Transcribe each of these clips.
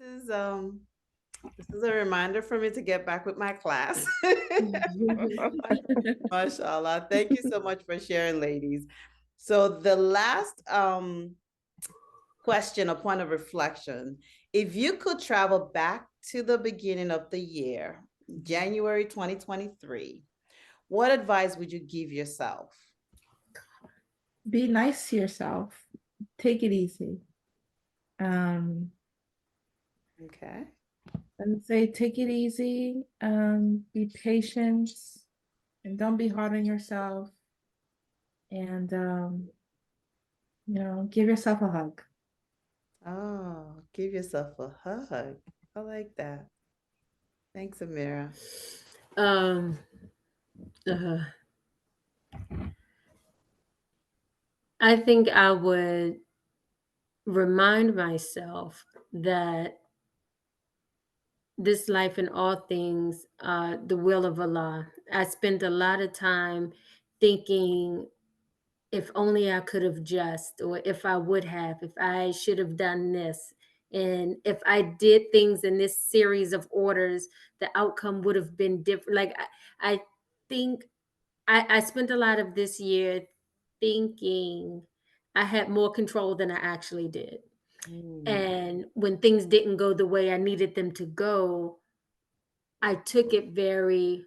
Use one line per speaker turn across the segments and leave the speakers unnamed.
is um this is a reminder for me to get back with my class. Mashallah. Thank you so much for sharing, ladies. So the last question, a point of reflection. If you could travel back to the beginning of the year, January 2023, what advice would you give yourself?
Be nice to yourself. Take it easy. Um,
Okay.
and say take it easy. Be patient and don't be hard on yourself. And give yourself a hug.
Oh, give yourself a hug. I like that. Thanks, Amira.
Um, uh, I think I would remind myself that this life and all things, the will of Allah. I spent a lot of time thinking, if only I could have just, or if I would have, if I should have done this. And if I did things in this series of orders, the outcome would have been different. Like, I think I spent a lot of this year thinking I had more control than I actually did.
Mm,
And when things didn't go the way I needed them to go, I took it very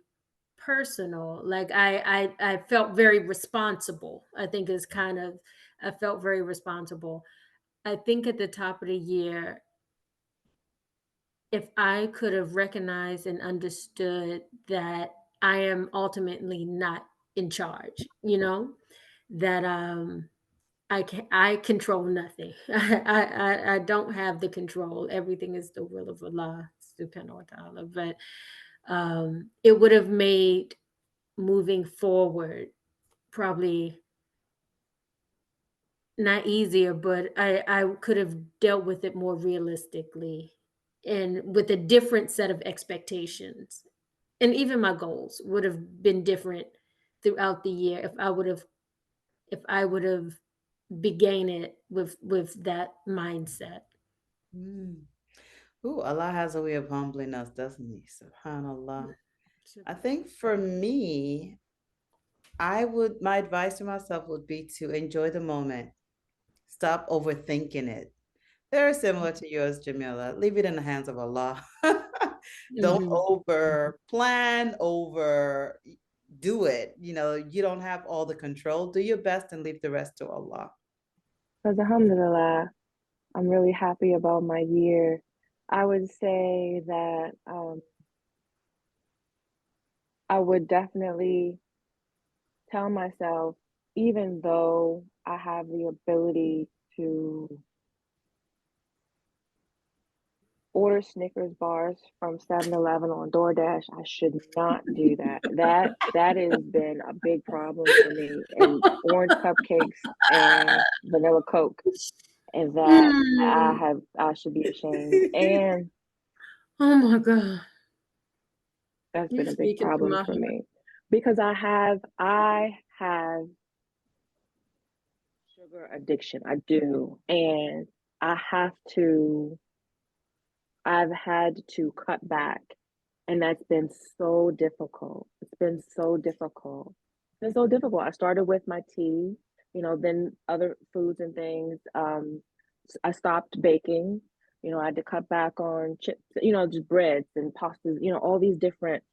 personal. Like I felt very responsible. I think is kind of I felt very responsible. I think at the top of the year, if I could have recognized and understood that I am ultimately not in charge, that I control nothing. I don't have the control. Everything is the will of Allah subhanahu wa ta'ala. But it would have made moving forward probably not easier, but I could have dealt with it more realistically and with a different set of expectations. And even my goals would have been different throughout the year if I would have began it with that mindset.
mm. Ooh, Allah has a way of humbling us, doesn't he? Subhanallah. I think for me, my advice to myself would be to enjoy the moment. Stop overthinking it. Very similar to yours, Jamila. Leave it in the hands of Allah. Don't
Hmm.
over plan, over do it. You don't have all the control. Do your best and leave the rest to Allah.
Because alhamdulillah, I'm really happy about my year. I would say that I would definitely tell myself, even though I have the ability to order Snickers bars from 7-Eleven on DoorDash, I should not do that. That has been a big problem for me. And orange cupcakes and vanilla Coke. And that
Mm.
I should be ashamed. And
Oh my God.
that's
You're
been a big
speaking to
problem
my
for
heart.
me. Because I have sugar addiction. I do. And I have to I've had to cut back, and that's been so difficult. It's been so difficult. It's been so difficult. I started with my tea, then other foods and things. I stopped baking. I had to cut back on chips, just breads and pastas, all these different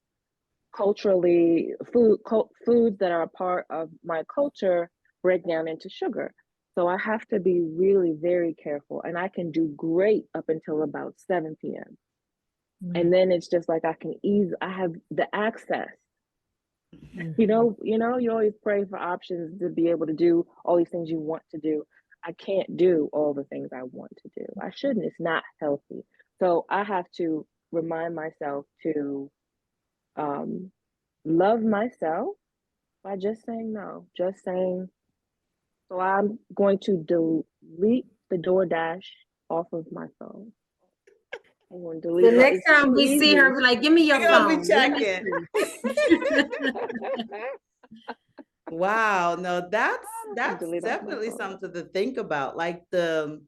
culturally foods that are a part of my culture break down into sugar. So I have to be really very careful, and I can do great up until about 7 p.m.
Mm.
And then it's just like I have the access.
Mhm.
You always pray for options to be able to do all these things you want to do. I can't do all the things I want to do. I shouldn't. It's not healthy. So I have to remind myself to um, love myself by just saying no, just saying. So I'm going to delete the DoorDash off of my phone. I'm going to
The
delete it.
next
It's
time
too
we see her,
easy.
be like, give me your
We're gonna be
phone. Let me
checking.
see.
Wow, no, that's
I'm
that's
delete off my
definitely
phone.
something to think about. Like the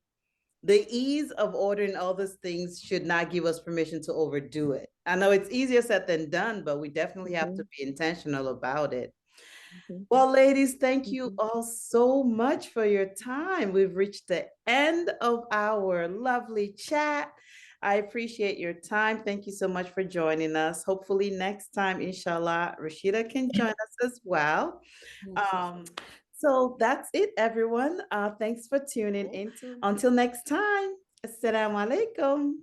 the ease of ordering all these things should not give us permission to overdo it. I know it's easier said than done, but we definitely have to be intentional about it. Well, ladies, thank you all so much for your time. We've reached the end of our lovely chat. I appreciate your time. Thank you so much for joining us. Hopefully next time, inshallah, Rashida can join us as well. So that's it, everyone. Thanks for tuning in. Until next time, assalamu alaikum.